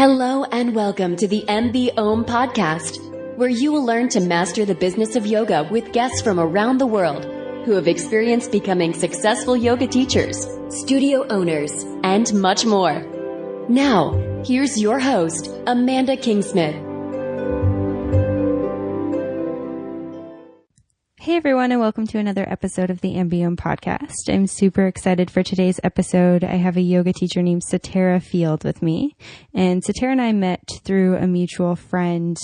Hello and welcome to the MB Om podcast, where you will learn to master the business of yoga with guests from around the world who have experienced becoming successful yoga teachers, studio owners, and much more. Now, here's your host, Amanda Kingsmith. Hey everyone, and welcome to another episode of the MB Om podcast. I'm super excited for today's episode. I have a yoga teacher named Sytera Field with me, and Sytera and I met through a mutual friend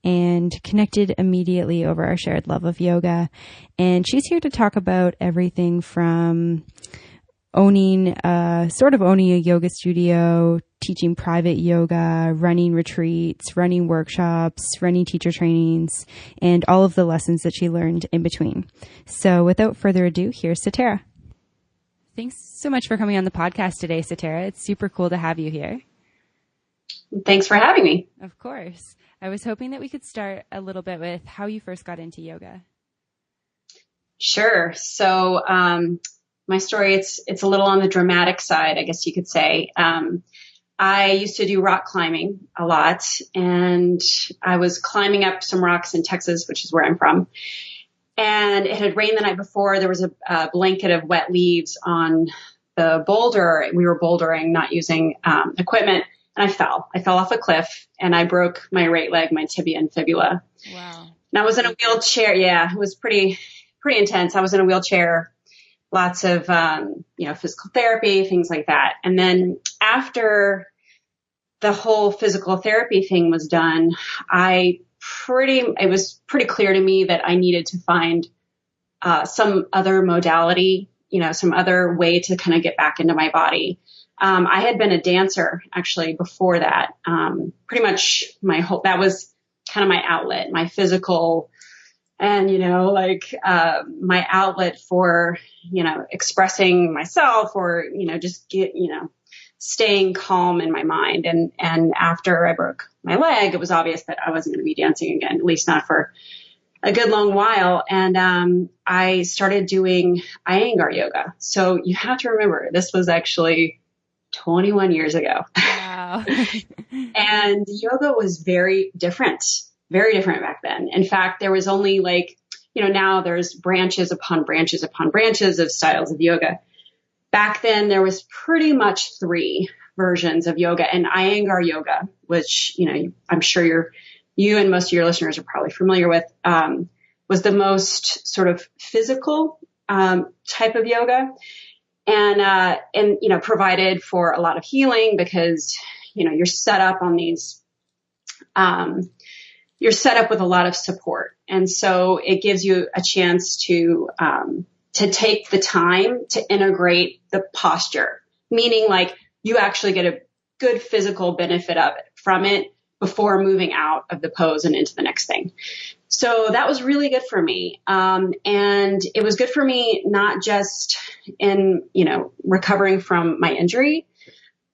and connected immediately over our shared love of yoga. And she's here to talk about everything from owning a yoga studio, teaching private yoga, running retreats, running workshops, running teacher trainings, and all of the lessons that she learned in between. So without further ado, here's Sytera. Thanks so much for coming on the podcast today, Sytera. It's super cool to have you here. Thanks for having me. Of course. I was hoping that we could start a little bit with how you first got into yoga. Sure. So, my story, it's a little on the dramatic side, I guess you could say. I used to do rock climbing a lot, and I was climbing up some rocks in Texas, which is where I'm from. And it had rained the night before. There was a blanket of wet leaves on the boulder. We were bouldering, not using equipment, and I fell. I fell off a cliff, and I broke my right leg, my tibia and fibula. Wow. And I was in a wheelchair. Yeah, it was pretty intense. I was in a wheelchair. Lots of, physical therapy, things like that. And then after the whole physical therapy thing was done, it was pretty clear to me that I needed to find, some other modality, some other way to kind of get back into my body. I had been a dancer actually before that. Pretty much that was kind of my outlet, my physical and, my outlet for, expressing myself or, staying calm in my mind. And after I broke my leg, it was obvious that I wasn't going to be dancing again, at least not for a good long while. And, I started doing Iyengar yoga. So you have to remember, this was actually 21 years ago. Wow. And yoga was very different back then. In fact, there was only now there's branches upon branches upon branches of styles of yoga. Back then there was pretty much 3 versions of yoga, and Iyengar yoga, which, I'm sure you and most of your listeners are probably familiar with, was the most sort of physical, type of yoga and provided for a lot of healing because, you're set up on these, you're set up with a lot of support. And so it gives you a chance to take the time to integrate the posture, meaning you actually get a good physical benefit from it before moving out of the pose and into the next thing. So that was really good for me. And it was good for me, not just in, recovering from my injury,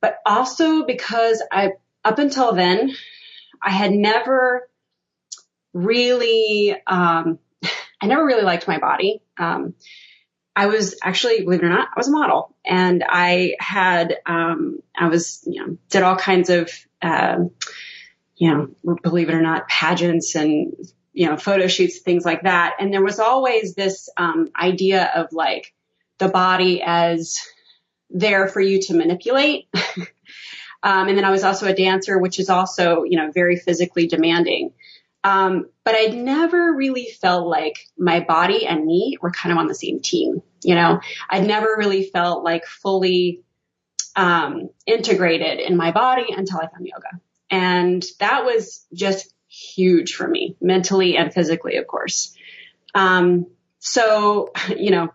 but also because up until then, I had never really, I never really liked my body. I was actually, believe it or not, I was a model, and I had, did all kinds of, believe it or not, pageants and, photo shoots, things like that. And there was always this, idea of the body as there for you to manipulate. And then I was also a dancer, which is also, very physically demanding. But I never really felt like my body and me were kind of on the same team. I'd never really felt fully, integrated in my body until I found yoga. And that was just huge for me, mentally and physically, of course. So,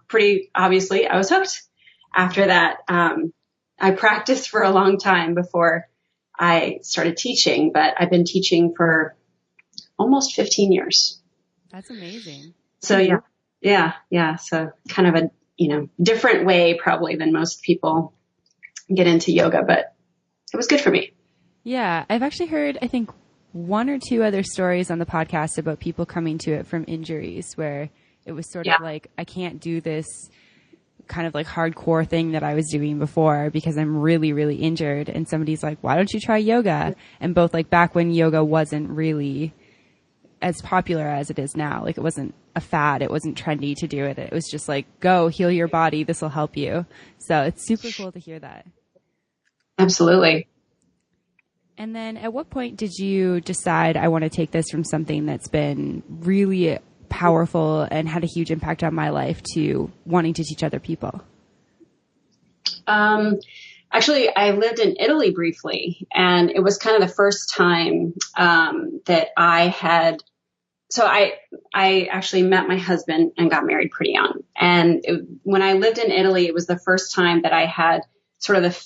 pretty obviously I was hooked after that. I practiced for a long time before I started teaching, but I've been teaching for almost 15 years. That's amazing. So yeah. So kind of a, different way probably than most people get into yoga, but it was good for me. Yeah. I've actually heard, I think 1 or 2 other stories on the podcast about people coming to it from injuries where it was sort of I can't do this kind of like hardcore thing that I was doing before because I'm really, really injured. And somebody's like, why don't you try yoga? And both like back when yoga wasn't really as popular as it is now, like it wasn't a fad. It wasn't trendy to do it. It was just like, go heal your body. This will help you. So it's super cool to hear that. Absolutely. And then at what point did you decide I want to take this from something that's been really powerful and had a huge impact on my life to wanting to teach other people? Actually, I lived in Italy briefly, and it was kind of the first time that I had. So I actually met my husband and got married pretty young. And when I lived in Italy, it was the first time that I had sort of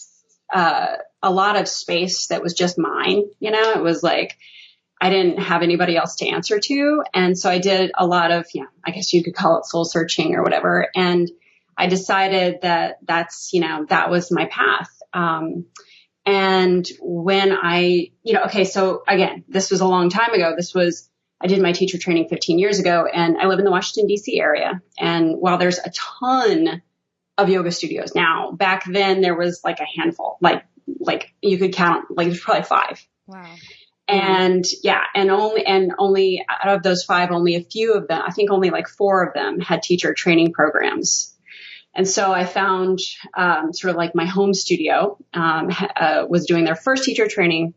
a lot of space that was just mine. You know, it was like I didn't have anybody else to answer to. And so I did a lot of, I guess you could call it soul searching or whatever. And I decided that that was my path. And when so again, this was a long time ago. I did my teacher training 15 years ago, and I live in the Washington, D.C. area. And while there's a ton of yoga studios now, back then there was like a handful, like you could count, like there's probably 5. Wow. And only out of those 5, only a few of them, I think only like 4 of them had teacher training programs. And so I found, sort of like my home studio, was doing their first teacher training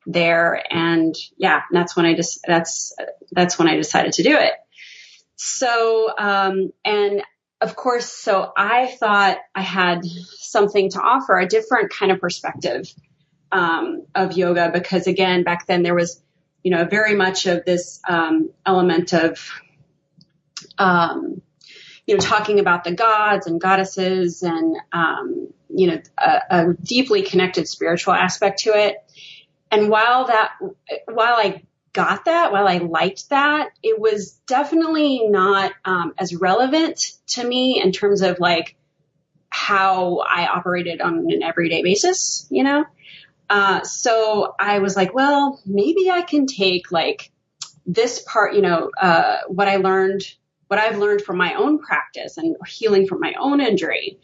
there. And that's when I decided to do it. So, and of course, so I thought I had something to offer, a different kind of perspective, of yoga, because again, back then there was, very much of this, element of, talking about the gods and goddesses and, a deeply connected spiritual aspect to it. And while I liked that, it was definitely not, as relevant to me in terms of like how I operated on an everyday basis, so I was like, well, maybe I can take like this part, what I've learned from my own practice and healing from my own injury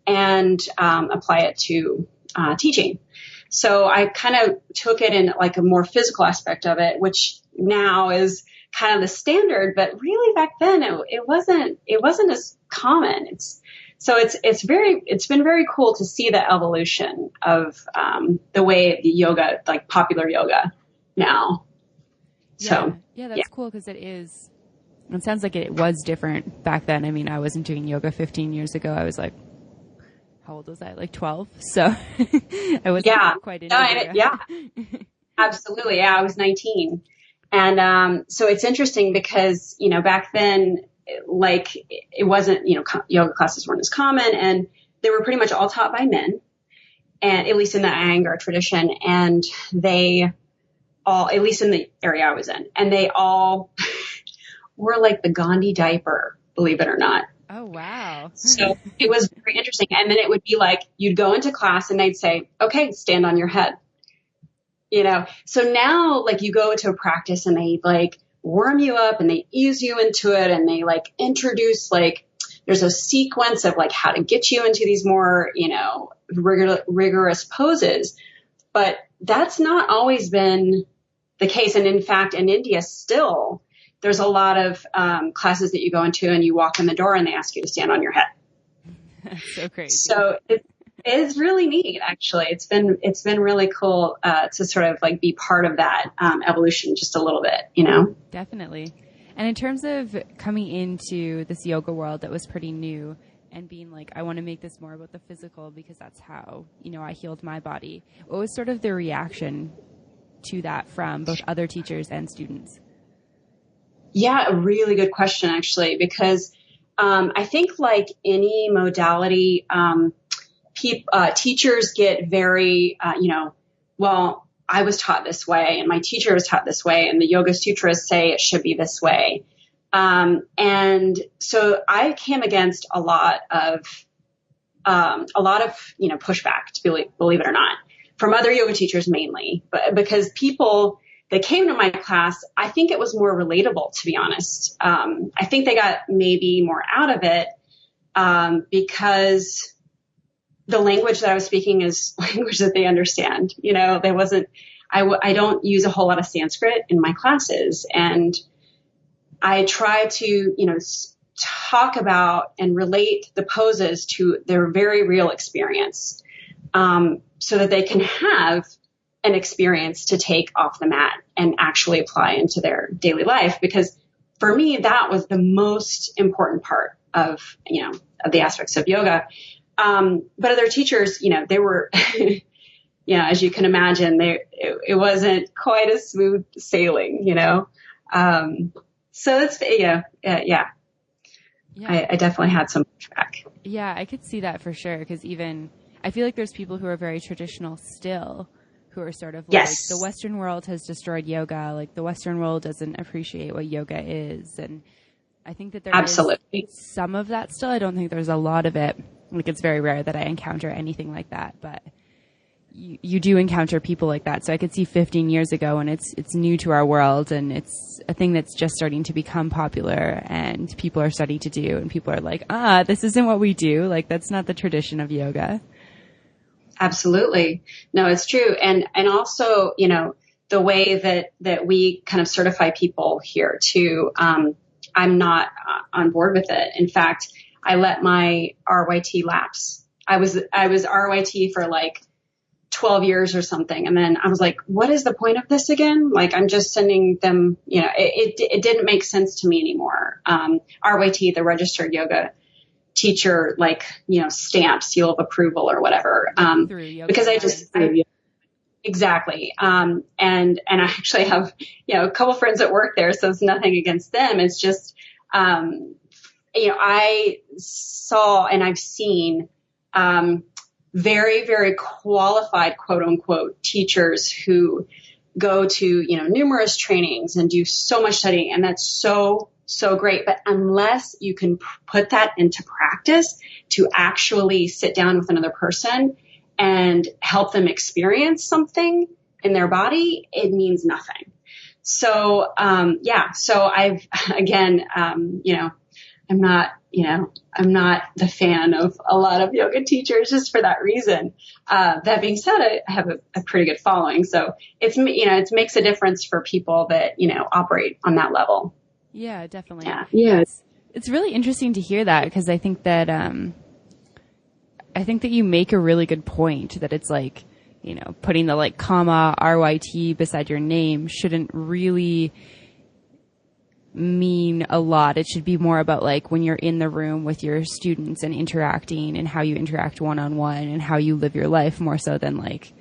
and, apply it to, teaching. So I kind of took it in like a more physical aspect of it, which now is kind of the standard, but really back then it wasn't as common. It's been very cool to see the evolution of, the way the yoga, like popular yoga now. So that's cool. Cause it sounds like it was different back then. I mean, I wasn't doing yoga 15 years ago. I was like, how old was I? Like 12. So I wasn't quite into yoga. Yeah, absolutely. Yeah. I was 19. And, so it's interesting because, back then, like it wasn't, yoga classes weren't as common, and they were pretty much all taught by men, and at least in the Iyengar tradition. And they all, at least in the area I was in, and they all were like the Gandhi diaper, believe it or not. Oh, wow. So it was very interesting. And then it would be like, you'd go into class and they'd say, okay, stand on your head. So now like you go to a practice and they like warm you up and they ease you into it, and they like introduce, like, there's a sequence of like how to get you into these more, rigorous poses, but that's not always been the case. And in fact, in India still, there's a lot of, classes that you go into and you walk in the door and they ask you to stand on your head. That's so crazy. So it is really neat, actually. It's been really cool, to sort of like be part of that, evolution just a little bit, Definitely. And in terms of coming into this yoga world that was pretty new and being like, I want to make this more about the physical because that's how, I healed my body. What was sort of the reaction to that from both other teachers and students? Yeah, a really good question, actually, because, I think like any modality, teachers get very, well, I was taught this way and my teacher was taught this way and the Yoga Sutras say it should be this way. And so I came against a lot of pushback, to believe it or not, from other yoga teachers mainly, but because people that came to my class, I think it was more relatable, to be honest. I think they got maybe more out of it because the language that I was speaking is language that they understand. You know, I don't use a whole lot of Sanskrit in my classes, and I try to, you know, talk about and relate the poses to their very real experience, so that they can have an experience to take off the mat and actually apply into their daily life. Because for me, that was the most important part of, you know, of the aspects of yoga. But other teachers, you know, they were, you know, as you can imagine, it wasn't quite a smooth sailing, you know? So it's, yeah. I definitely had some pushback. Yeah, I could see that for sure. Cause even I feel like there's people who are very traditional still, who are sort of like, yes, the Western world has destroyed yoga. Like the Western world doesn't appreciate what yoga is. And I think that there absolutely is some of that still. I don't think there's a lot of it. Like it's very rare that I encounter anything like that, but you do encounter people like that. So I could see 15 years ago, and it's new to our world, and it's a thing that's just starting to become popular, and people are starting to do, and people are like, this isn't what we do. Like that's not the tradition of yoga. Absolutely. No, it's true. And also, you know, the way that we kind of certify people here too, I'm not on board with it. In fact, I let my RYT lapse. I was RYT for like 12 years or something. And then I was like, what is the point of this again? Like, I'm just sending them, you know, it didn't make sense to me anymore. RYT, the registered yoga teacher, like, you know, stamp, seal of approval or whatever. Because exactly. And I actually have, you know, a couple friends that work there, so it's nothing against them. It's just, you know, I saw and I've seen, very, very qualified, quote unquote, teachers who go to, you know, numerous trainings and do so much studying. And that's so great. But unless you can put that into practice to actually sit down with another person and help them experience something in their body, it means nothing. So, so I've, again, you know, I'm not the fan of a lot of yoga teachers just for that reason. That being said, I have a pretty good following. So it's, you know, it makes a difference for people that, you know, operate on that level. Yeah, definitely. Yeah. It's really interesting to hear that, because I think that you make a really good point that it's like, you know, putting the like comma RYT beside your name shouldn't really mean a lot. It should be more about like when you're in the room with your students and interacting, and how you interact one-on-one, and how you live your life, more so than like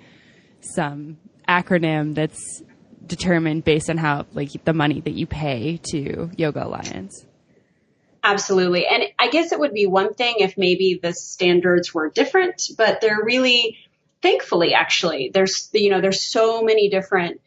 some acronym that's determined based on how, like, the money that you pay to Yoga Alliance. Absolutely. And I guess it would be one thing if maybe the standards were different, but they're really, thankfully, actually, there's so many different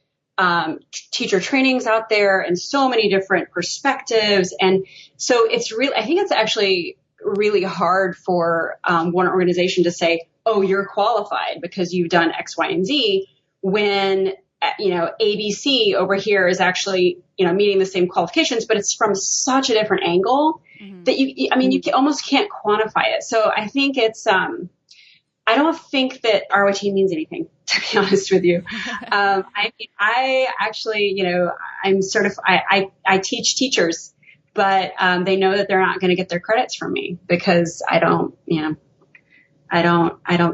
teacher trainings out there, and so many different perspectives. And so I think it's actually really hard for one organization to say, oh, you're qualified because you've done X, Y, and Z, when, you know, ABC over here is actually, you know, meeting the same qualifications, but it's from such a different angle that you almost can't quantify it. So I think it's, I don't think that RYT means anything, to be honest with you. I actually, you know, I'm certified. I teach teachers, but they know that they're not going to get their credits from me because I don't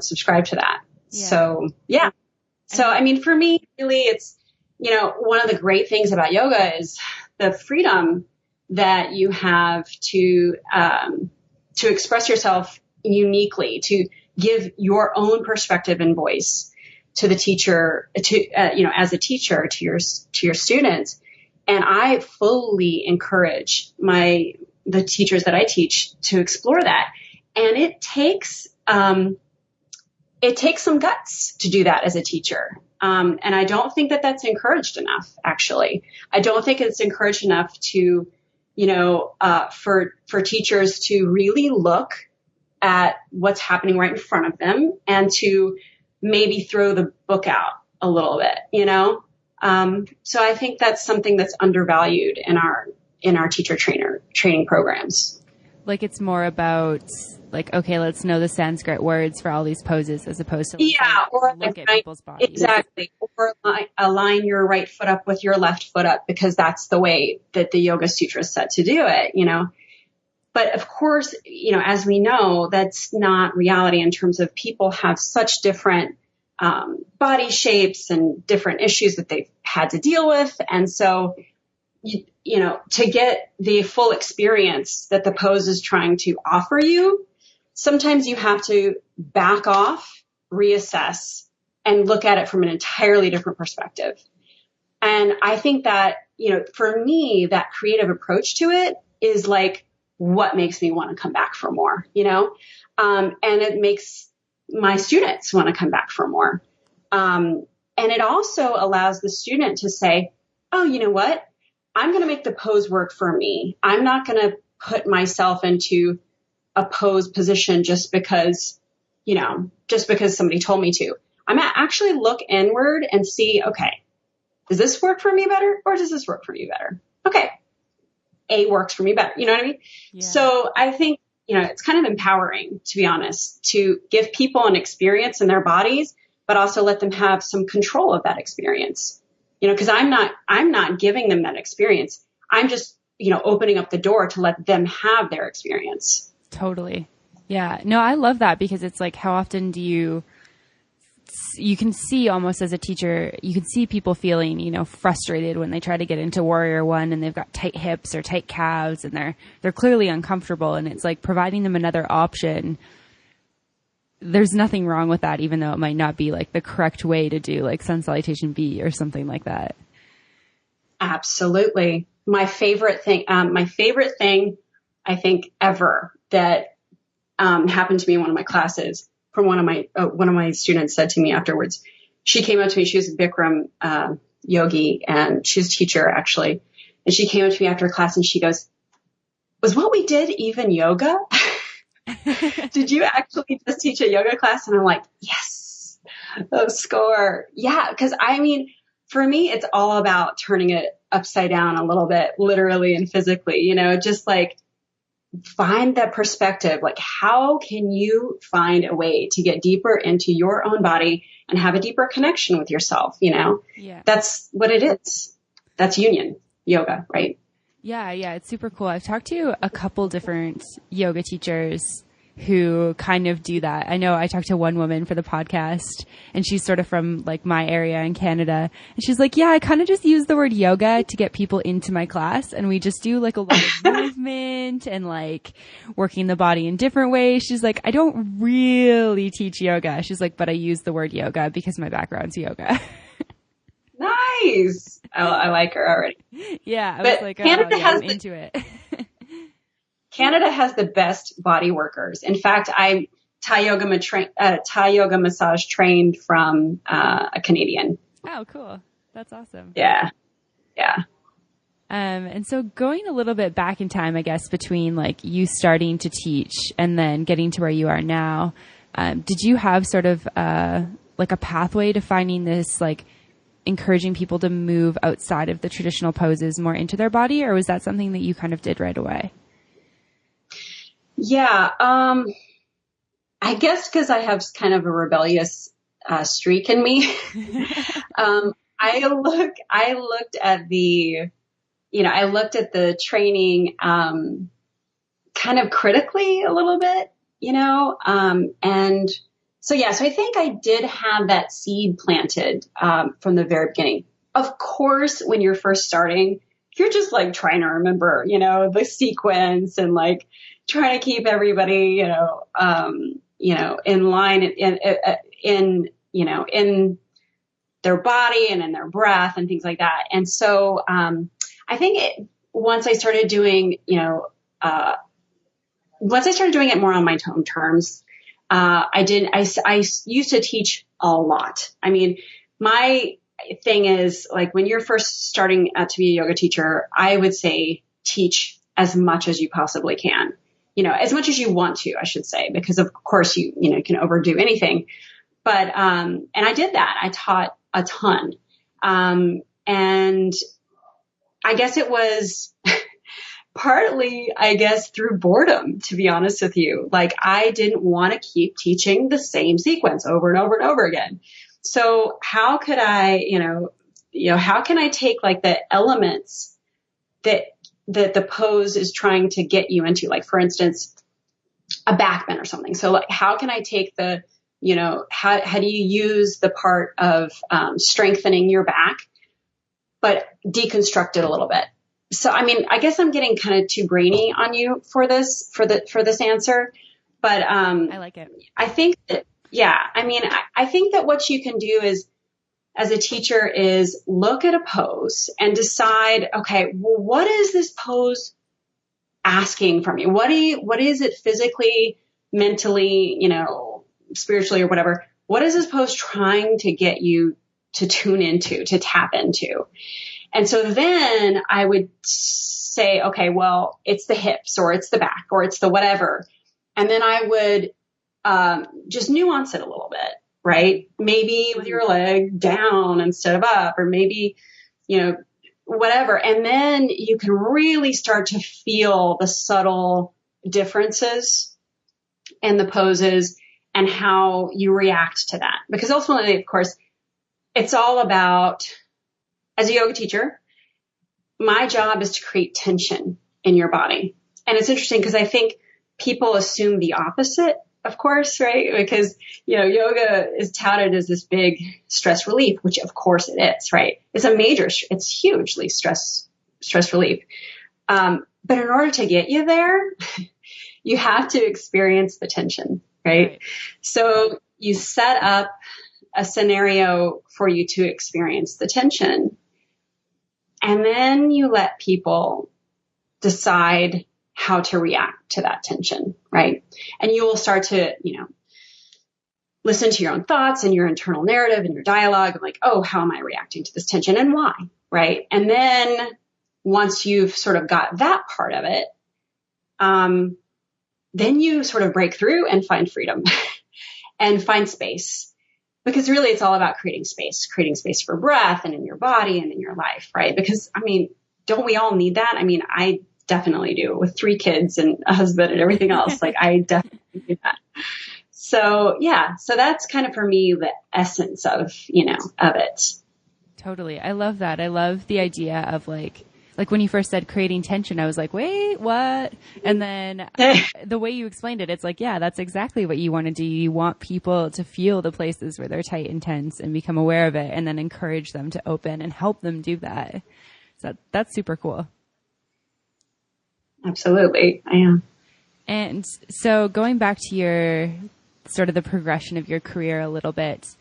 subscribe to that. Yeah. So yeah. So I mean, for me, really, it's, you know, one of the great things about yoga is the freedom that you have to express yourself uniquely, to give your own perspective and voice to the teacher, you know, as a teacher to your students. And I fully encourage the teachers that I teach to explore that. And it takes some guts to do that as a teacher. And I don't think that that's encouraged enough, actually. I don't think it's encouraged enough to, you know, for teachers to really look at what's happening right in front of them, and to maybe throw the book out a little bit, you know? So I think that's something that's undervalued in our teacher training programs. Like it's more about like, okay, let's know the Sanskrit words for all these poses as opposed to or look at people's bodies. Exactly. Or align your right foot up with your left foot up, because that's the way that the Yoga Sutra is set to do it, But of course, as we know, that's not reality in terms of people have such different body shapes and different issues that they've had to deal with. And so, to get the full experience that the pose is trying to offer you, sometimes you have to back off, reassess, and look at it from an entirely different perspective. And I think that, for me, that creative approach to it is like what makes me want to come back for more, and it makes my students want to come back for more. And it also allows the student to say, oh, you know what? I'm going to make the pose work for me. I'm not going to put myself into a pose position just because somebody told me to. I'm going to actually look inward and see, okay, does this work for me better or does this work for me better? Okay. A works for me better. You know what I mean? Yeah. So I think, it's kind of empowering, to be honest, to give people an experience in their bodies, but also let them have some control of that experience. Cause I'm not giving them that experience. I'm just, opening up the door to let them have their experience. Totally. Yeah. No, I love that because it's like, how often do you can see almost as a teacher, you can see people feeling, frustrated when they try to get into Warrior One and they've got tight hips or tight calves and they're clearly uncomfortable, and it's like providing them another option. There's nothing wrong with that, even though it might not be like the correct way to do like Sun Salutation B or something like that. Absolutely. My favorite thing I think ever that happened to me in one of my classes, from one of my students said to me afterwards. She came up to me. She was a Bikram yogi, and she's a teacher actually. And she came up to me after class and she goes, "Was what we did even yoga? Did you actually just teach a yoga class?" And I'm like, yes, score. Yeah. Cause for me, it's all about turning it upside down a little bit, literally and physically, just like find that perspective. Like, how can you find a way to get deeper into your own body and have a deeper connection with yourself? Yeah. That's what it is. That's union yoga, right? Yeah. Yeah. It's super cool. I've talked to a couple different yoga teachers who kind of do that. I know I talked to one woman for the podcast, and she's sort of from like my area in Canada. And she's like, yeah, I kind of just use the word yoga to get people into my class. And we just do like a lot of movement and like working the body in different ways. She's like, I don't really teach yoga. She's like, but I use the word yoga because my background's yoga. Nice. I like her already. Yeah. I was like, Canada I'm into it. Canada has the best body workers. In fact, I'm Thai yoga massage trained from a Canadian. Oh, cool. That's awesome. Yeah. Yeah. And so going a little bit back in time, I guess, between like you starting to teach and then getting to where you are now, did you have sort of like a pathway to finding this, like encouraging people to move outside of the traditional poses more into their body, or was that something that you kind of did right away? Yeah. I guess because I have kind of a rebellious streak in me. I looked at the training kind of critically a little bit, and so I think I did have that seed planted from the very beginning. Of course, when you're first starting, you're just like trying to remember, the sequence and like trying to keep everybody, in line in their body and in their breath and things like that. And so, I think once I started doing it more on my own terms, I used to teach a lot. I mean, my thing is like when you're first starting out to be a yoga teacher, I would say teach as much as you possibly can. As much as you want to, I should say, because of course you can overdo anything. But, and I did that. I taught a ton. And I guess it was partly, I guess, through boredom, to be honest with you. Like I didn't want to keep teaching the same sequence over and over and over again. So how could I, how can I take like the elements that the pose is trying to get you into, like, for instance, a back bend or something. So like, how can I take the, how do you use the part of strengthening your back, but deconstruct it a little bit? So, I mean, I guess I'm getting kind of too brainy on you for this answer, but, I like it. I think that, I think that what you can do is, as a teacher, is look at a pose and decide, okay, well, what is this pose asking from you? What is it physically, mentally, spiritually or whatever? What is this pose trying to get you to tune into, to tap into? And so then I would say, okay, well, it's the hips or it's the back or it's the whatever. And then I would just nuance it a little bit, right? Maybe with your leg down instead of up, or maybe, whatever. And then you can really start to feel the subtle differences in the poses and how you react to that. Because ultimately, of course, it's all about, as a yoga teacher, my job is to create tension in your body. And it's interesting because I think people assume the opposite, of course, right? Because, yoga is touted as this big stress relief, which of course it is, right? It's hugely stress relief. But in order to get you there, you have to experience the tension, right? So you set up a scenario for you to experience the tension. And then you let people decide how to react to that tension, right? And you will start to, listen to your own thoughts and your internal narrative and your dialogue. I'm like, oh, how am I reacting to this tension and why, right? And then once you've sort of got that part of it, then you sort of break through and find freedom and find space. Because really it's all about creating space for breath and in your body and in your life, right? Because, I mean, don't we all need that? I mean, I definitely do, with 3 kids and a husband and everything else. Like I definitely do that. So yeah, so that's kind of for me the essence of, of it. Totally. I love that. I love the idea of like when you first said creating tension, I was like, wait, what? And then the way you explained it, it's like, yeah, that's exactly what you want to do. You want people to feel the places where they're tight and tense and become aware of it, and then encourage them to open and help them do that. So that's super cool. Absolutely. I am. And so going back to your sort of the progression of your career a little bit,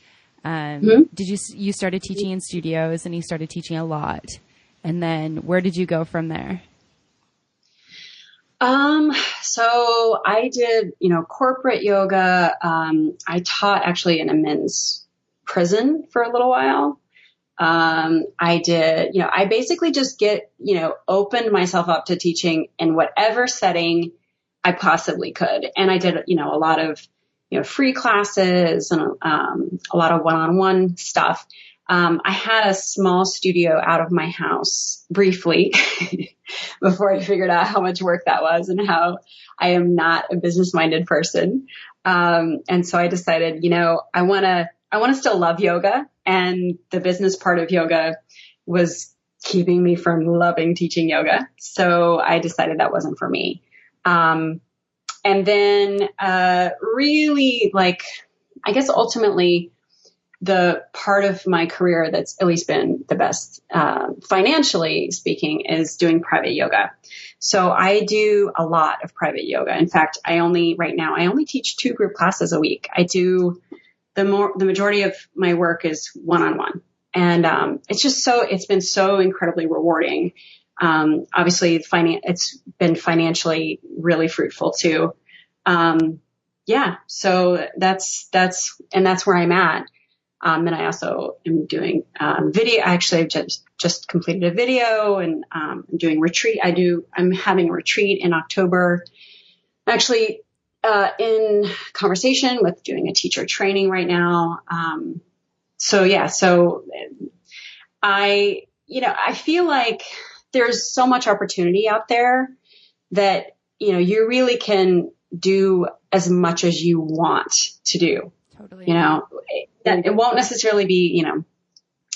did you started teaching in studios and you started teaching a lot. And then where did you go from there? So I did, corporate yoga. I taught actually in a men's prison for a little while. I did, I basically just opened myself up to teaching in whatever setting I possibly could. And I did, a lot of, free classes and, a lot of one-on-one stuff. I had a small studio out of my house briefly before I figured out how much work that was and how I am not a business-minded person. And so I decided, I want to still love yoga, and the business part of yoga was keeping me from loving teaching yoga. So I decided that wasn't for me. And then, really I guess ultimately, the part of my career that's at least been the best, financially speaking, is doing private yoga. So I do a lot of private yoga. In fact, right now I only teach 2 group classes a week. I do the majority of my work is one-on-one. And, it's been so incredibly rrewarding. Obviously it's been financially really fruitful too. So that's where I'm at. And I also am doing, video. Actually, I've just completed a video, and, I'm doing retreat. I'm having a retreat in October. Actually, in conversation with doing a teacher training right now. So I feel like there's so much opportunity out there. that, you really can do as much as you want to do. Totally. It won't necessarily be,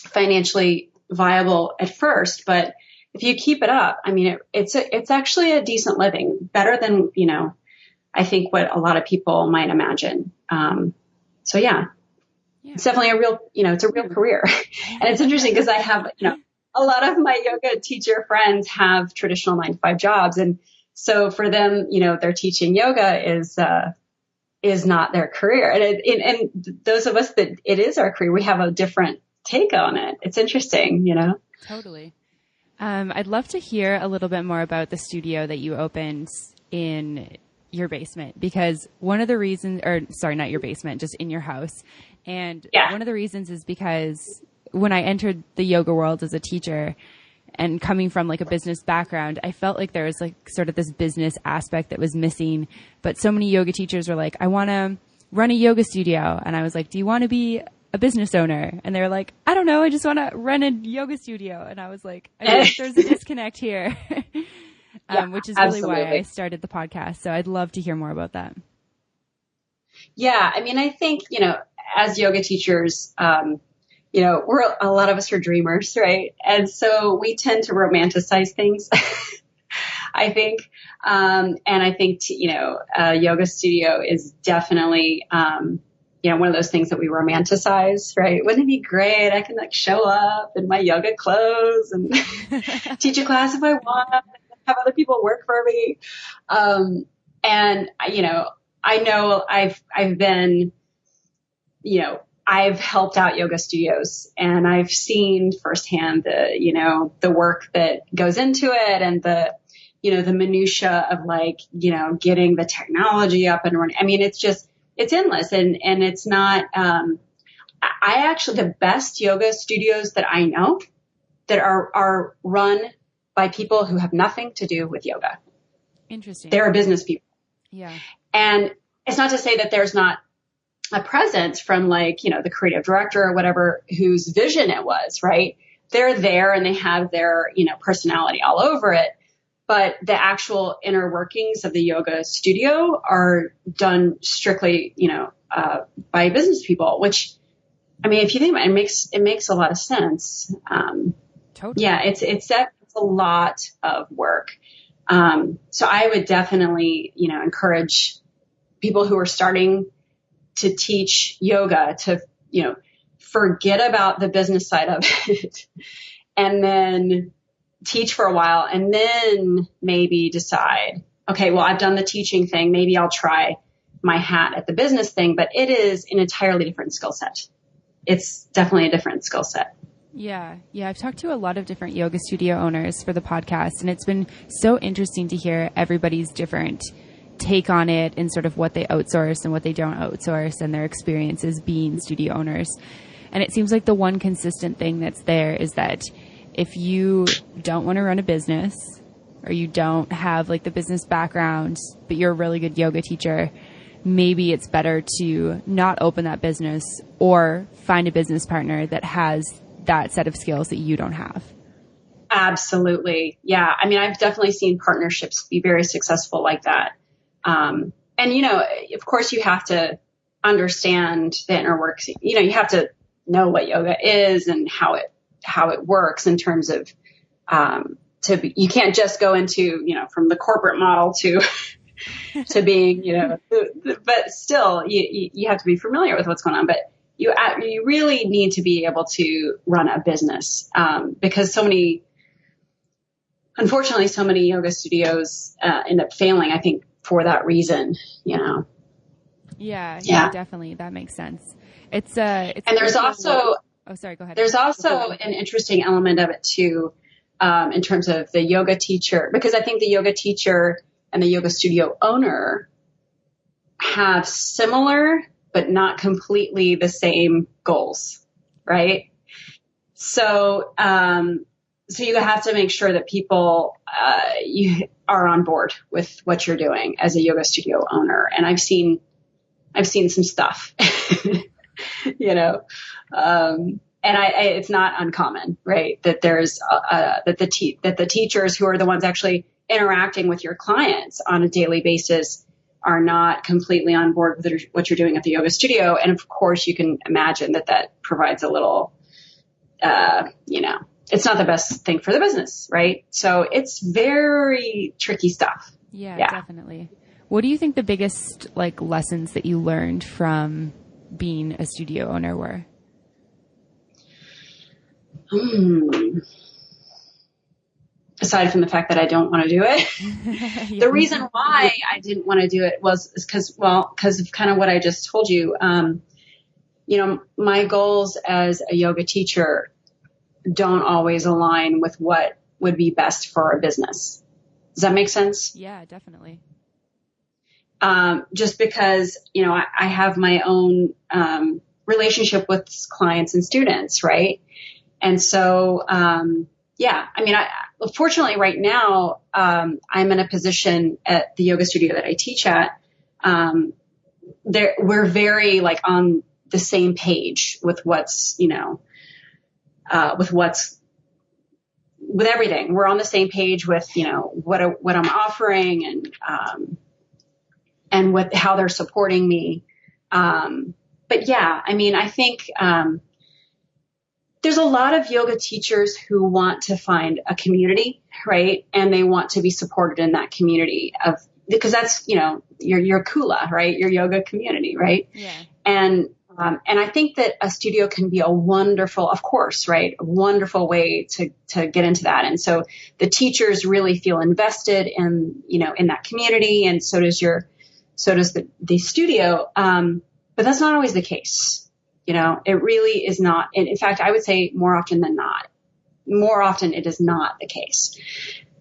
financially viable at first, but if you keep it up, I mean, it's actually a decent living, better than, I think what a lot of people might imagine. So yeah, it's definitely it's a real career. And it's interesting because I have, a lot of my yoga teacher friends have traditional 9-to-5 jobs. And so for them, their teaching yoga is not their career. And those of us that it is our career, we have a different take on it. It's interesting, Totally. I'd love to hear a little bit more about the studio that you opened in your basement, because one of the reasons, not your basement, just in your house. And one of the reasons is because when I entered the yoga world as a teacher and coming from like a business background, I felt like there was like sort of this business aspect that was missing. But so many yoga teachers were like, I want to run a yoga studio. And I was like, do you want to be a business owner? And they were like, I don't know. I just want to run a yoga studio. And I was like, I think there's a disconnect here, which is really why I started the podcast. So I'd love to hear more about that. Yeah. I mean, I think, as yoga teachers, a lot of us are dreamers, right? And so we tend to romanticize things, I think. And I think, a yoga studio is definitely, one of those things that we romanticize, right? Wouldn't it be great? I can like show up in my yoga clothes and teach a class if I want, have other people work for me. And I know I've been, I've helped out yoga studios and I've seen firsthand the work that goes into it and the minutia of like, getting the technology up and running. I mean, it's endless and it's not, I actually, the best yoga studios that I know that are run by people who have nothing to do with yoga. Interesting. They're business people. Yeah. And it's not to say that there's not a presence from like, the creative director or whatever whose vision it was, right? They're there and they have their, personality all over it. But the actual inner workings of the yoga studio are done strictly, by business people, which, I mean, if you think about it, it makes a lot of sense. Totally. Yeah, it's a lot of work. So I would definitely, encourage people who are starting to teach yoga to, forget about the business side of it and then teach for a while and then maybe decide, okay, well, I've done the teaching thing. Maybe I'll try my hat at the business thing, but it is an entirely different skill set. It's definitely a different skill set. Yeah. I've talked to a lot of different yoga studio owners for the podcast, and it's been so interesting to hear everybody's different take on it and sort of what they outsource and what they don't outsource and their experiences being studio owners. And it seems like the one consistent thing that's there is that if you don't want to run a business or you don't have like the business background, but you're a really good yoga teacher, maybe it's better to not open that business or find a business partner that has that set of skills that you don't have. Absolutely. Yeah. I mean, I've definitely seen partnerships be very successful like that. And, of course you have to understand the inner works. You have to know what yoga is and how it works in terms of, you can't just go into, from the corporate model to being, but still you have to be familiar with what's going on, but you really need to be able to run a business, because unfortunately, so many yoga studios, end up failing, I think, for that reason, Yeah, definitely. That makes sense. It's and there's also, oh, sorry, go ahead. There's also an interesting element of it too, in terms of the yoga teacher, because I think the yoga teacher and the yoga studio owner have similar, but not completely the same goals, right? So, so you have to make sure that people, you are on board with what you're doing as a yoga studio owner. And I've seen some stuff, and it's not uncommon, right? That there's, that the teachers who are the ones actually interacting with your clients on a daily basis are not completely on board with what you're doing at the yoga studio. And of course, you can imagine that provides a little, it's not the best thing for the business, right? So it's very tricky stuff. Yeah, definitely. What do you think the biggest lessons that you learned from being a studio owner were? Aside from the fact that I don't want to do it, the reason why I didn't want to do it was because of kind of what I just told you. My goals as a yoga teacher don't always align with what would be best for a business. Does that make sense? Yeah, definitely. Just because, I have my own relationship with clients and students, right? And so, fortunately right now, I'm in a position at the yoga studio that I teach at. We're very on the same page with what's, with everything. We're on the same page with, what I'm offering and how they're supporting me. But yeah, I think, there's a lot of yoga teachers who want to find a community, right? And they want to be supported in that community because that's, your kula, right? Your yoga community, right? Yeah. And I think that a studio can be a wonderful, of course, right? A wonderful way to get into that. And so the teachers really feel invested in, in that community. And so does the studio. But that's not always the case. It really is not. And in fact, I would say more often than not, it is not the case.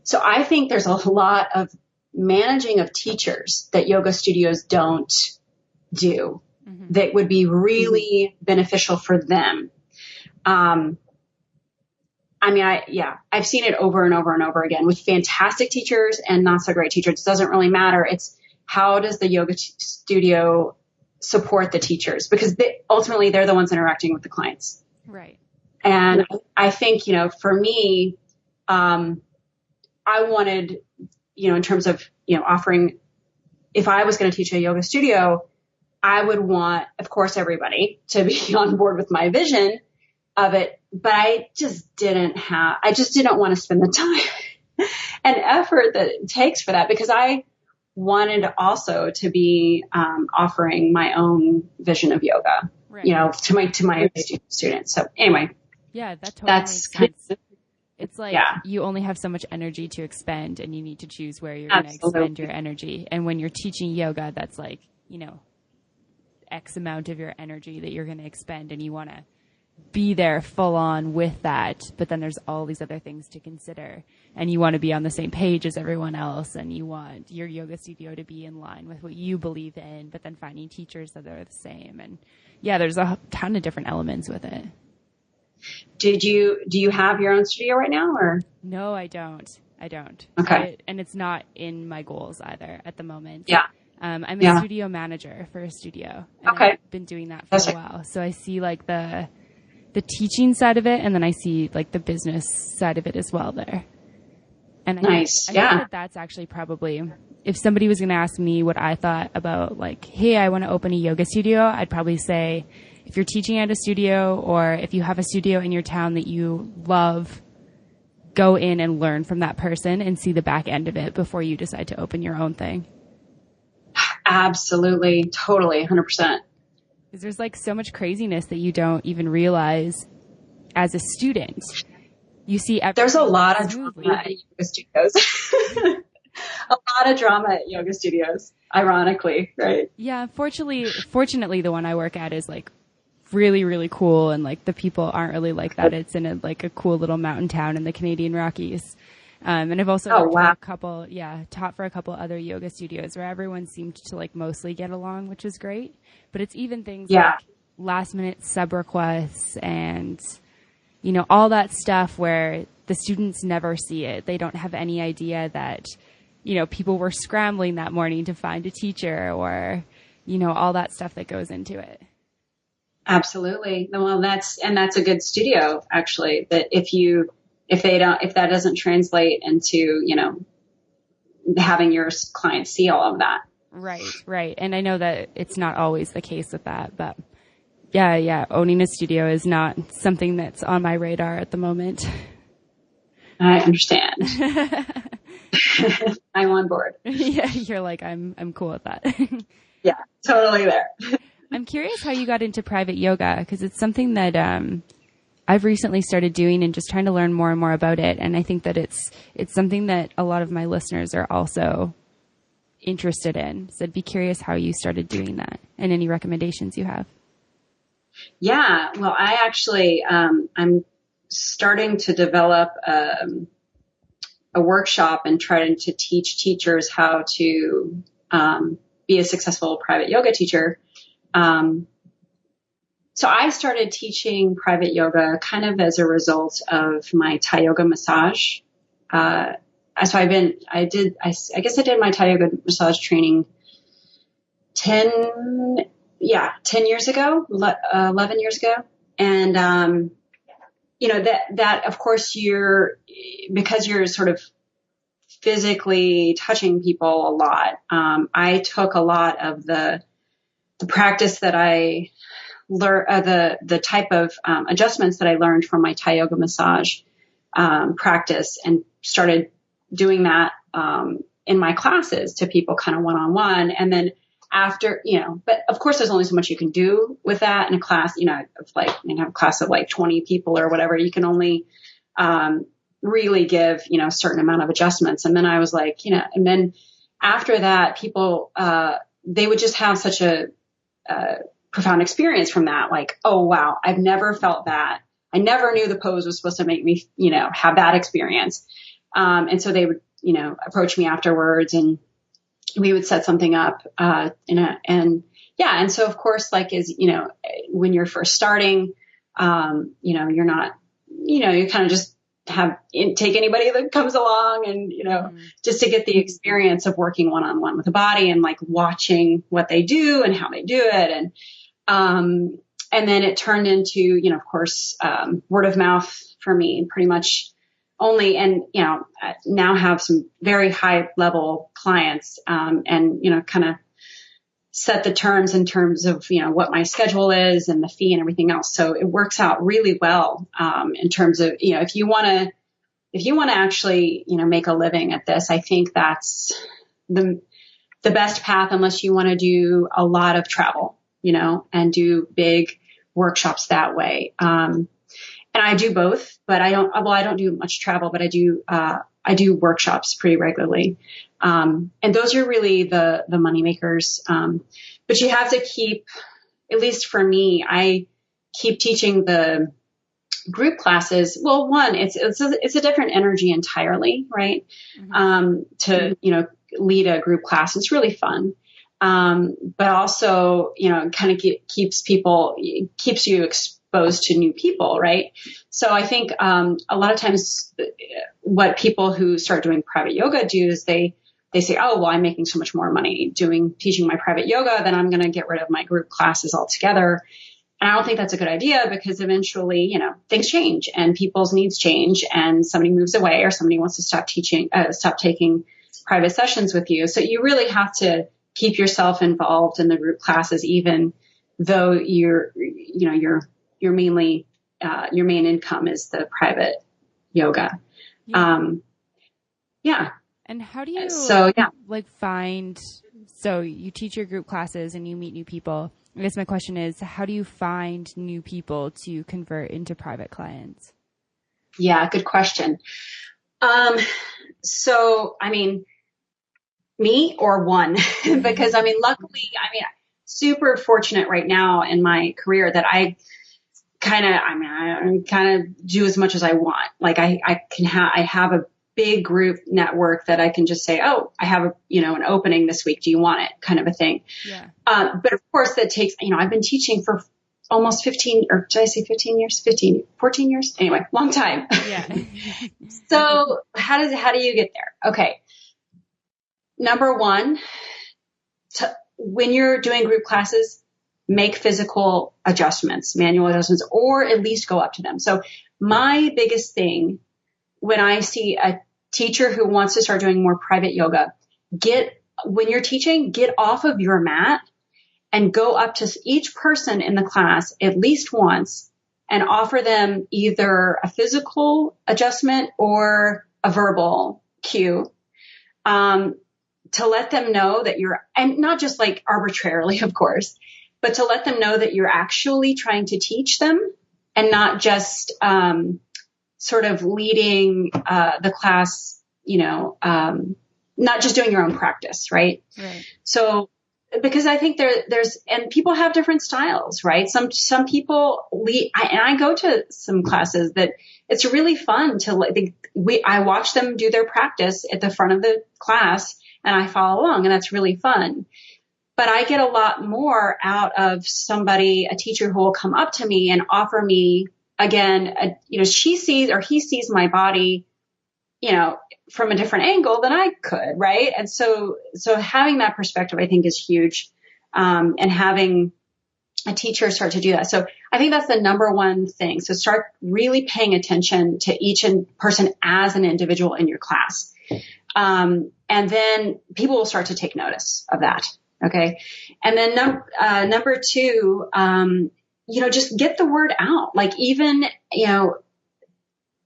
So I think there's a lot of managing of teachers that yoga studios don't do that would be really beneficial for them. I've seen it over and over and over again with fantastic teachers and not so great teachers. It doesn't really matter. It's how does the yoga studio support the teachers, because ultimately they're the ones interacting with the clients. Right. And I think, for me, I wanted, in terms of, offering, if I was going to teach a yoga studio, I would want, of course, everybody to be on board with my vision of it. But I just didn't want to spend the time and effort that it takes for that, because I wanted also to be offering my own vision of yoga, right, to my students. So anyway, yeah, that totally makes sense. It's you only have so much energy to expend, and you need to choose where you're going to expend your energy. And when you're teaching yoga, that's X amount of your energy that you're going to expend, and you want to be there full on with that. But then there's all these other things to consider, and you want to be on the same page as everyone else, and you want your yoga studio to be in line with what you believe in, but then finding teachers that are the same. And yeah, there's a ton of different elements with it. Do you have your own studio right now, or? No, I don't. Okay. And it's not in my goals either at the moment. Yeah. I'm a studio manager for a studio. And okay. I've been doing that for a while. So I see the teaching side of it, and then I see the business side of it as well there. And I think that's actually probably, if somebody was going to ask me what I thought about hey, I want to open a yoga studio, I'd probably say, if you're teaching at a studio, or if you have a studio in your town that you love, go in and learn from that person and see the back end of it before you decide to open your own thing. Absolutely. Totally. 100%. Because there's so much craziness that you don't even realize as a student. You see there's a lot of drama at yoga studios. A lot of drama at yoga studios, ironically, right? Yeah, fortunately the one I work at is really, really cool, and the people aren't really like that. It's in a cool little mountain town in the Canadian Rockies. And I've also taught for a couple other yoga studios where everyone seemed to mostly get along, which is great. But it's even things like last minute sub requests and, all that stuff where the students never see it. They don't have any idea that, people were scrambling that morning to find a teacher, or, all that stuff that goes into it. Absolutely. Well, that's a good studio, actually, that if that doesn't translate into, having your clients see all of that. Right, right. And I know that it's not always the case with that, but yeah, owning a studio is not something that's on my radar at the moment. I understand. I'm on board. Yeah, you're like, I'm cool with that. Yeah, totally there. I'm curious how you got into private yoga, because it's something that I've recently started doing and just trying to learn more and more about it. And I think that it's something that a lot of my listeners are also interested in. So I'd be curious how you started doing that and any recommendations you have. Yeah, well, I actually, I'm starting to develop a workshop and trying to teach teachers how to be a successful private yoga teacher. So I started teaching private yoga kind of as a result of my Thai yoga massage. So I guess I did my Thai yoga massage training 10 years ago, 11 years ago. And, that of course because you're sort of physically touching people a lot. I took a lot of the practice that I learned, the type of adjustments that I learned from my Thai yoga massage practice, and started doing that in my classes to people kind of one-on-one. And then after, but of course there's only so much you can do with that in a class, of like, have a class of like 20 people or whatever. You can only really give, a certain amount of adjustments. And then I was like, and then after that, people, they would just have such a profound experience from that. Like, oh, wow, I've never felt that. I never knew the pose was supposed to make me, have that experience. And so they would, approach me afterwards, and we would set something up, and so of course, like, when you're first starting, you're not, you kind of just take anybody that comes along, and, just to get the experience of working one-on-one with the body and like watching what they do and how they do it. And then it turned into, of course, word of mouth for me pretty much only. And, I now have some very high level clients, and, kind of set the terms in terms of, what my schedule is and the fee and everything else. So it works out really well, in terms of, if you want to actually, make a living at this, I think that's the best path, unless you want to do a lot of travel, and do big workshops that way. And I do both, but I don't do much travel, but I do workshops pretty regularly. And those are really the money makers. But you have to keep, at least for me, I keep teaching the group classes. Well, one, it's a different energy entirely, right? Mm-hmm. To, lead a group class. It's really fun. But also, kind of keeps you exposed to new people, right? So I think, a lot of times what people who start doing private yoga do is they say, oh, well, I'm making so much more money teaching my private yoga, then I'm going to get rid of my group classes altogether. And I don't think that's a good idea, because eventually, things change and people's needs change, and somebody moves away, or somebody wants to stop taking private sessions with you. So you really have to keep yourself involved in the group classes, even though you're mainly, your main income is the private yoga. Yeah. And how do you so you teach your group classes and you meet new people. I guess my question is, how do you find new people to convert into private clients? Yeah, good question. So, me or one, because luckily, super fortunate right now in my career that I kind of do as much as I want. Like I have a big group network that I can just say, oh, I have an opening this week. Do you want it? Kind of a thing. Yeah. But of course that takes, I've been teaching for almost 15, or did I say 15 years? 14 years? Anyway, long time. Yeah. So how do you get there? Okay. Number one, when you're doing group classes, make physical adjustments, manual adjustments, or at least go up to them. So my biggest thing when I see teacher who wants to start doing more private yoga, when you're teaching, get off of your mat and go up to each person in the class at least once and offer them either a physical adjustment or a verbal cue, to let them know that and not just like arbitrarily, of course, but to let them know that you're actually trying to teach them and not just, sort of leading, the class, not just doing your own practice. Right. So, because I think and people have different styles, right? Some people and I go to some classes that it's really fun I watch them do their practice at the front of the class and I follow along, and that's really fun. But I get a lot more out of a teacher who will come up to me and offer me, again, she sees or he sees my body, from a different angle than I could. Right. And so having that perspective, I think, is huge. And having a teacher start to do that. So I think that's the number one thing. So start really paying attention to each person as an individual in your class. And then people will start to take notice of that. Okay. And then number two, just get the word out. Like even,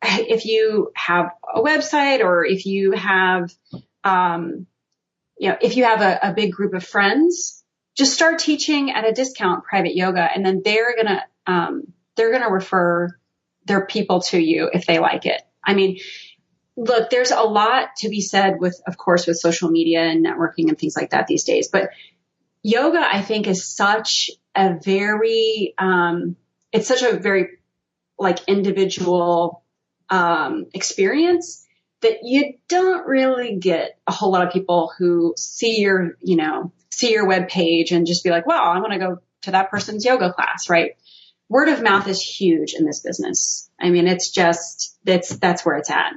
if you have a website or if you have, if you have a big group of friends, just start teaching at a discount private yoga. And then they're going to refer their people to you if they like it. I mean, look, there's a lot to be said with social media and networking and things like that these days. But yoga, I think, is such a very like individual experience that you don't really get a whole lot of people who see your web page and just be like, well, I want to go to that person's yoga class, right? Word of mouth is huge in this business. I mean, that's where it's at.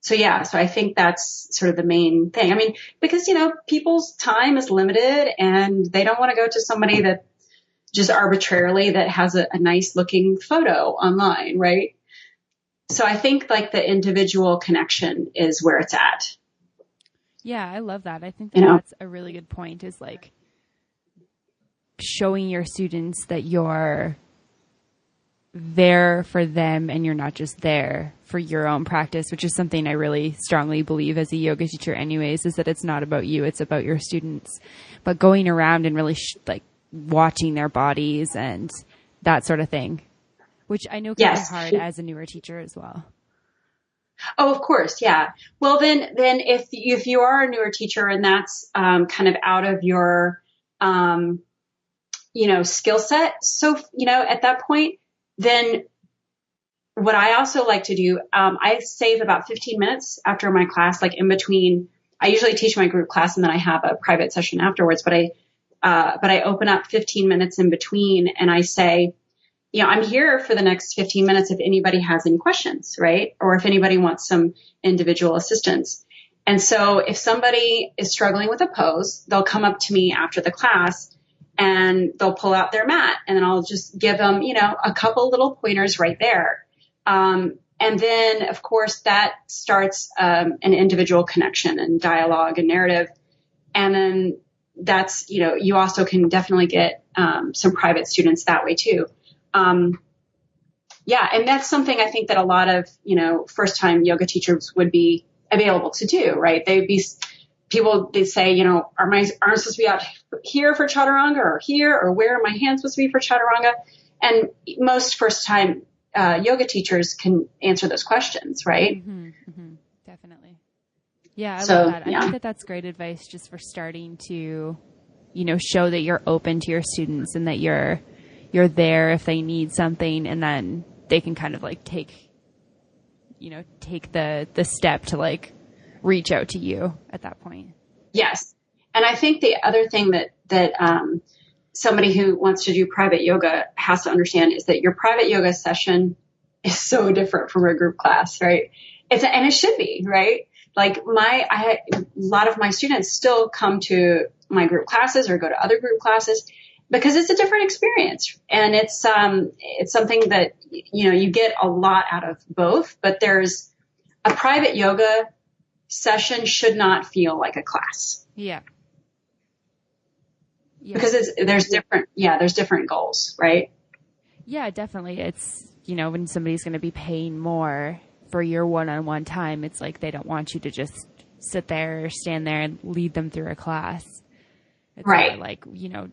So I think that's sort of the main thing. I mean, because, people's time is limited and they don't want to go to somebody that just arbitrarily that has a nice looking photo online, right? So I think like the individual connection is where it's at. Yeah, I love that. I think that's a really good point, is like showing your students that you're there for them and you're not just there for your own practice, which is something I really strongly believe as a yoga teacher anyways, is that it's not about you, it's about your students. But going around and really watching their bodies and that sort of thing, which I know can be hard as a newer teacher as well. Oh, of course. Yeah. Well, then if you are a newer teacher and that's, kind of out of your, skill set. So, at that point, then what I also like to do, I save about 15 minutes after my class, like in between. I usually teach my group class and then I have a private session afterwards, but I open up 15 minutes in between and I say, I'm here for the next 15 minutes if anybody has any questions, right? Or if anybody wants some individual assistance. And so if somebody is struggling with a pose, they'll come up to me after the class and they'll pull out their mat and then I'll just give them, a couple little pointers right there. And then of course that starts, an individual connection and dialogue and narrative. And then that's, you also can definitely get, some private students that way too. And that's something I think that a lot of, first time yoga teachers would be available to do, right? They'd say, are my arms supposed to be out here for chaturanga or here, or where are my hands supposed to be for chaturanga? And most first time, yoga teachers can answer those questions, right? Mm-hmm, mm-hmm, definitely. Yeah. I love that. I think that that's great advice just for starting to, show that you're open to your students and that you're there if they need something, and then they can kind of like take the step to like reach out to you at that point. Yes. And I think the other thing that somebody who wants to do private yoga has to understand is that your private yoga session is so different from a group class, right? And it should be, right? Like a lot of my students still come to my group classes or go to other group classes because it's a different experience. And it's something that, you get a lot out of both, but there's a private yoga session should not feel like a class. Yeah. Because there's different goals, right? Yeah, definitely. It's, when somebody's going to be paying more for your one-on-one time, it's like they don't want you to just sit there or stand there and lead them through a class. It's right. Like,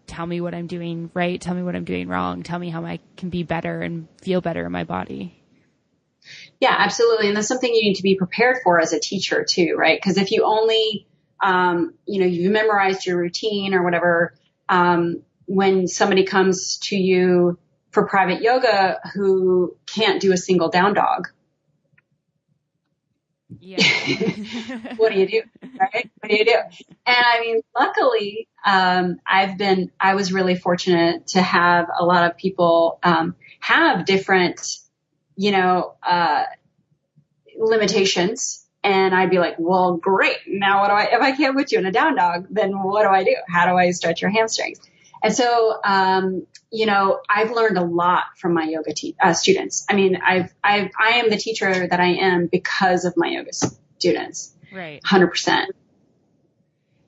tell me what I'm doing right. Tell me what I'm doing wrong. Tell me how I can be better and feel better in my body. Yeah, absolutely. And that's something you need to be prepared for as a teacher too, right? Because if you only, you've memorized your routine or whatever, when somebody comes to you for private yoga who can't do a single down dog, yeah. what do you do? Right? What do you do? And I mean, luckily, I was really fortunate to have a lot of people, have different, limitations. And I'd be like, well, great. Now if I can't put you in a down dog, then what do I do? How do I stretch your hamstrings? And so, I've learned a lot from my yoga students. I mean, I am the teacher that I am because of my yoga students. Right. 100%.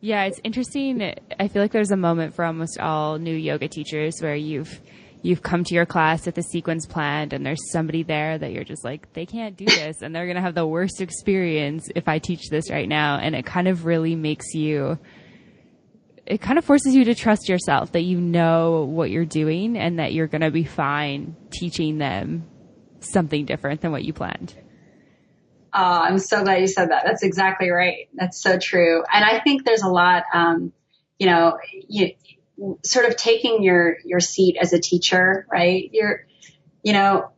Yeah, it's interesting. I feel like there's a moment for almost all new yoga teachers where you've come to your class with a sequence planned and there's somebody there that you're just like, they can't do this and they're going to have the worst experience if I teach this right now. And it kind of really it kind of forces you to trust yourself that you know what you're doing and that you're going to be fine teaching them something different than what you planned. Oh, I'm so glad you said that. That's exactly right. That's so true. And I think there's a lot, you sort of taking your seat as a teacher, right? The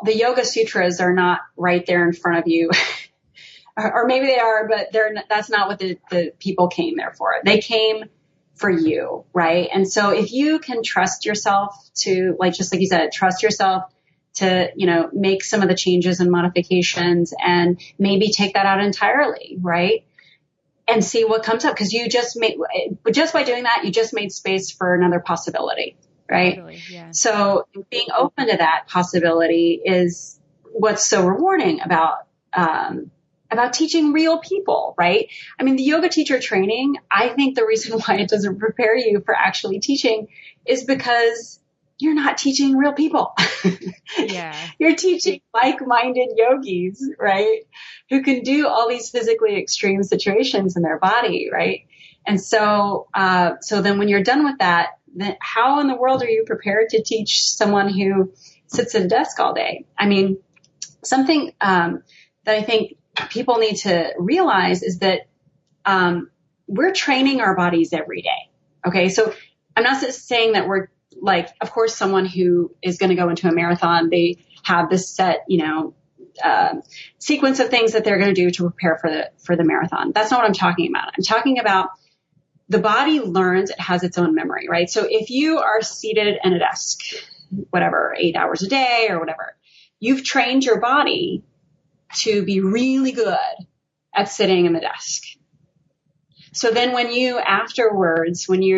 Yoga Sutras are not right there in front of you. Or maybe they are, but that's not what the people came there for. They came for you, right? And so if you can trust yourself to, just like you said, trust yourself to, make some of the changes and modifications and maybe take that out entirely, right? And see what comes up. Cause just by doing that, you just made space for another possibility, right? Totally, yeah. So being open to that possibility is what's so rewarding about teaching real people, right? I mean, the yoga teacher training, I think the reason why it doesn't prepare you for actually teaching is because you're not teaching real people. Yeah. You're teaching like-minded yogis, right? Who can do all these physically extreme situations in their body, right? And so then when you're done with that, then how in the world are you prepared to teach someone who sits at a desk all day? I mean, something, that I think people need to realize is that, we're training our bodies every day. Okay. So I'm not saying that we're of course, someone who is going to go into a marathon, they have this set, sequence of things that they're going to do to prepare for the marathon. That's not what I'm talking about. I'm talking about the body learns, it has its own memory, right? So if you are seated in a desk, whatever, 8 hours a day or whatever, you've trained your body to be really good at sitting in the desk. So then when you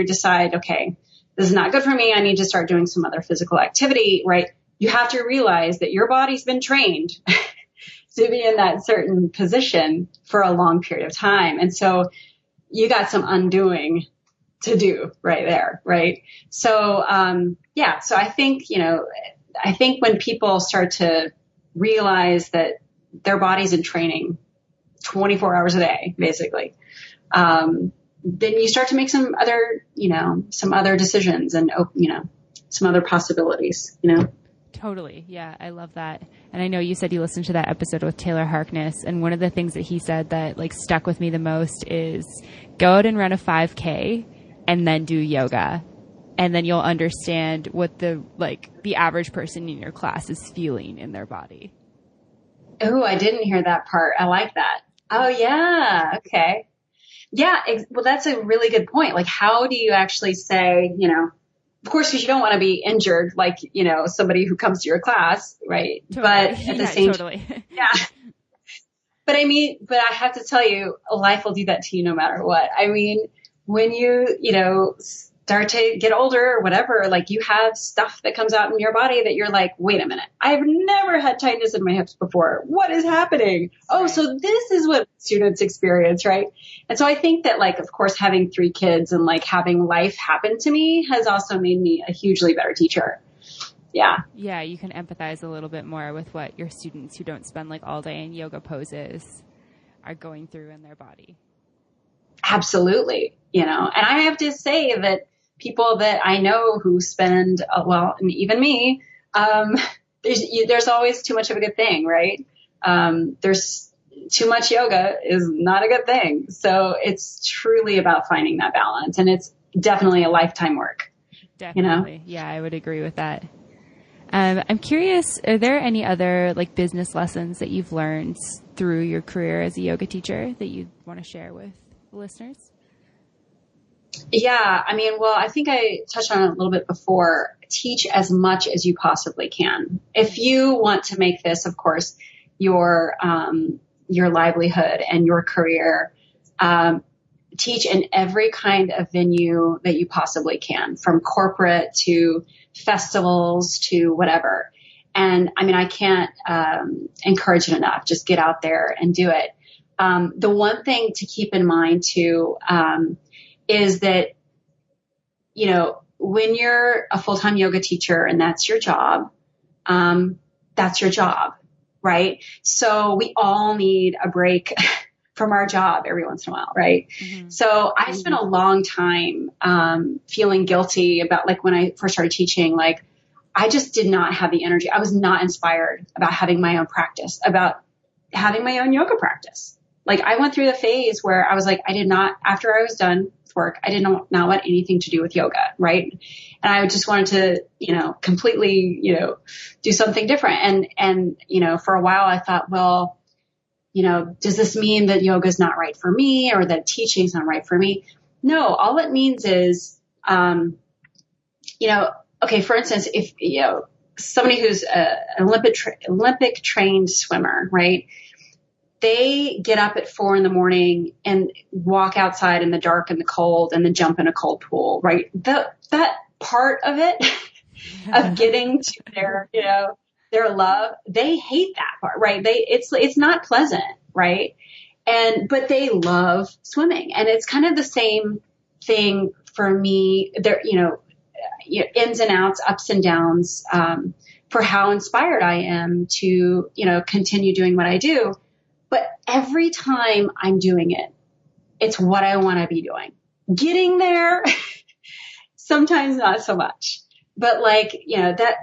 decide, okay, this is not good for me, I need to start doing some other physical activity, right? You have to realize that your body's been trained to be in that certain position for a long period of time. And so you got some undoing to do right there, right? So, so I think when people start to realize that their body's in training 24 hours a day, basically, then you start to make some other decisions and, some other possibilities, Totally. Yeah. I love that. And I know you said you listened to that episode with Taylor Harkness. And one of the things that he said that stuck with me the most is go out and run a 5K and then do yoga. And then you'll understand what the average person in your class is feeling in their body. Oh, I didn't hear that part. I like that. Oh yeah. Okay. Yeah. Well, that's a really good point. How do you actually say, of course, because you don't want to be injured, somebody who comes to your class, right? Totally. But at the same totally. time, yeah. But I have to tell you, life will do that to you no matter what. I mean, when you, start to get older or whatever, like you have stuff that comes out in your body that you're like, wait a minute, I've never had tightness in my hips before. What is happening? Oh, so this is what students experience, right? And so I think that, like, of course, having 3 kids and like having life happen to me has also made me a hugely better teacher. Yeah. Yeah, you can empathize a little bit more with what your students who don't spend like all day in yoga poses are going through in their body. Absolutely. And I have to say that people that I know who spend, and even me, there's always too much of a good thing, right? There's too much yoga is not a good thing. So it's truly about finding that balance, and it's definitely a lifetime work. Definitely. Yeah, I would agree with that. I'm curious, are there any other like business lessons that you've learned through your career as a yoga teacher that you want to share with the listeners? Yeah. I think I touched on it a little bit before. Teach as much as you possibly can. If you want to make this, of course, your livelihood and your career, teach in every kind of venue that you possibly can, from corporate to festivals to whatever. And I can't encourage it enough. Just get out there and do it. The one thing to keep in mind too, is that, when you're a full-time yoga teacher and that's your job, right? So we all need a break from our job every once in a while, right? Mm-hmm. So I spent a long time feeling guilty about, like, when I first started teaching, like, I just did not have the energy. I was not inspired about having my own practice, about having my own yoga practice. Like, I went through the phase where I was like, after I was done with work, I did not want anything to do with yoga, right? And I just wanted to, completely, do something different. And, for a while I thought, well, does this mean that yoga is not right for me, or that teaching is not right for me? No, all it means is, okay, for instance, if, somebody who's an Olympic trained swimmer, right? They get up at 4 a.m. and walk outside in the dark and the cold and then jump in a cold pool, right? That part of it, of getting to their love, they hate that part, right? It's not pleasant, right? But they love swimming, and it's kind of the same thing for me. There, ins and outs, ups and downs, for how inspired I am to, continue doing what I do. But every time I'm doing it, it's what I want to be doing. Getting there, sometimes not so much. But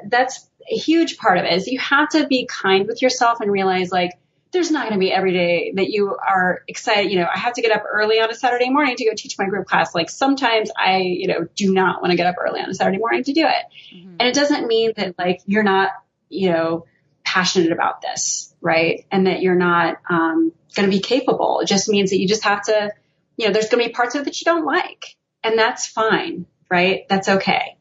that's a huge part of it, is you have to be kind with yourself and realize, like, there's not going to be every day that you are excited. I have to get up early on a Saturday morning to go teach my group class. Like, sometimes I, do not want to get up early on a Saturday morning to do it. Mm-hmm. And it doesn't mean that, like, you're not, passionate about this, right? And that you're not going to be capable. It just means that you just have to, there's going to be parts of it that you don't like, and that's fine, right? That's okay.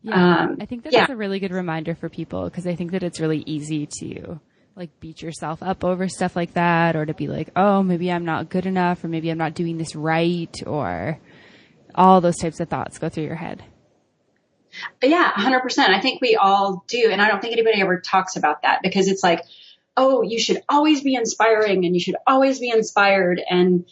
Yeah, I think that's a really good reminder for people, because I think that it's really easy to, like, beat yourself up over stuff like that, or to be like, oh, maybe I'm not good enough, or maybe I'm not doing this right, or all those types of thoughts go through your head. Yeah, 100%. I think we all do. And I don't think anybody ever talks about that, because it's like, oh, you should always be inspiring, and you should always be inspired, and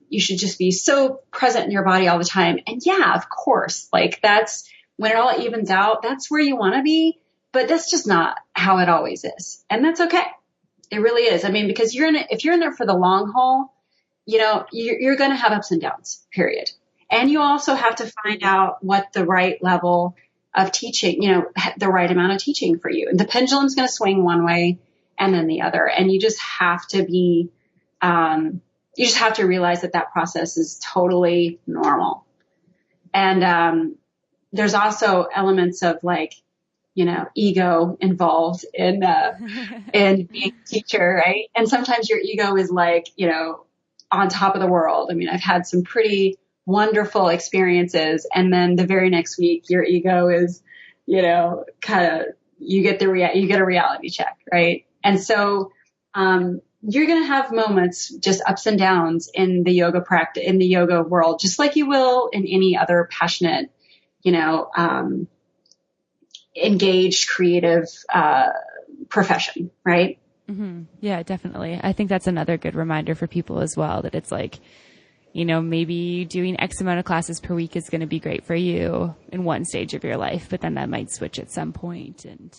you should just be so present in your body all the time. And yeah, of course, like, that's when it all evens out, that's where you want to be. But that's just not how it always is. And that's okay. It really is. Because if you're in there for the long haul, you're going to have ups and downs, period. And you also have to find out what the right level of teaching, the right amount of teaching for you. And the pendulum's going to swing one way and then the other. And you just have to be, you just have to realize that process is totally normal. And, there's also elements of, like, ego involved in being a teacher, right? And sometimes your ego is, like, on top of the world. I've had some pretty wonderful experiences, and then the very next week, your ego is, kind of, you get a reality check, right? And so, you're going to have moments, just ups and downs in the yoga practice, in the yoga world, just like you will in any other passionate, engaged, creative, profession, right? Mm-hmm. Yeah, definitely. I think that's another good reminder for people as well, that it's like, maybe doing X amount of classes per week is going to be great for you in one stage of your life, but then that might switch at some point, and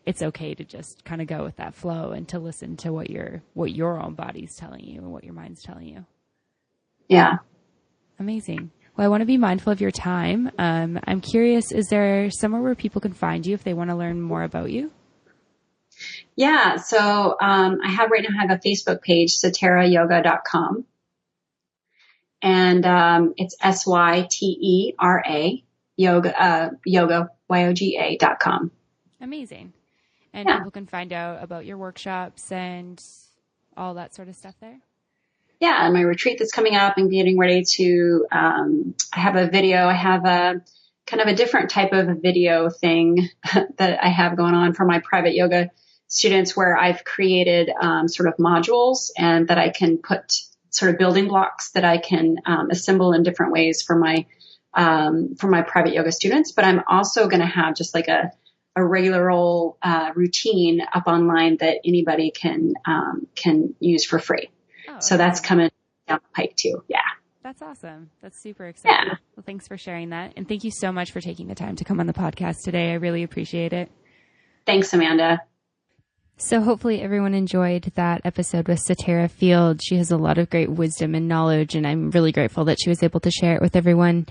it's okay to just kind of go with that flow and to listen to what your own body's telling you and what your mind's telling you. Yeah. Amazing. Well, I want to be mindful of your time. I'm curious, is there somewhere where people can find you if they want to learn more about you? Yeah. So, I have a Facebook page, syterayoga.com. And, it's SYTERA yoga, YOGA.com. Amazing. And people can find out about your workshops and all that sort of stuff there? Yeah, and my retreat that's coming up and getting ready to, I have a video. I have a kind of a different type of a video thing that I have going on for my private yoga students, where I've created sort of modules and that I can put sort of building blocks that I can assemble in different ways for my private yoga students. But I'm also going to have just like a regular old routine up online that anybody can use for free. Oh, so that's coming down the pike too. Yeah. That's awesome. That's super exciting. Yeah. Well, thanks for sharing that. And thank you so much for taking the time to come on the podcast today. I really appreciate it. Thanks, Amanda. So hopefully everyone enjoyed that episode with Sytera Field. She has a lot of great wisdom and knowledge, and I'm really grateful that she was able to share it with everyone.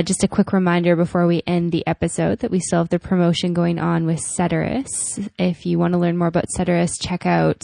Just a quick reminder before we end the episode that we still have the promotion going on with Syteras. If you want to learn more about Syteras, check out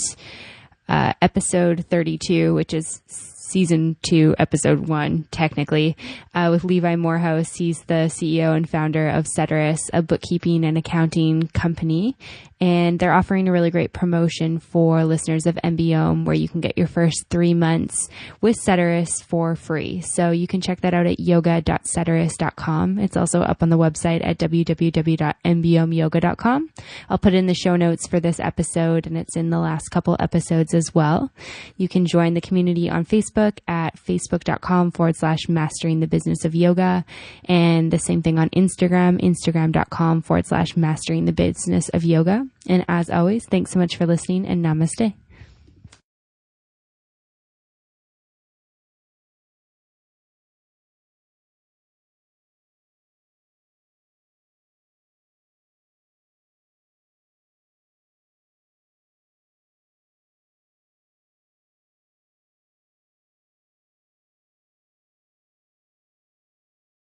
episode 32, which is season 2, episode 1, technically, with Levi Morehouse. He's the CEO and founder of Syteras, a bookkeeping and accounting company. And they're offering a really great promotion for listeners of MBOM, where you can get your first 3 months with Syteras for free. So you can check that out at yoga.syteras.com. It's also up on the website at www.mbomyoga.com. I'll put in the show notes for this episode, and it's in the last couple episodes as well. You can join the community on Facebook at facebook.com/mastering the business of yoga. And the same thing on Instagram, instagram.com/mastering the business of yoga. And as always, thanks so much for listening, and namaste.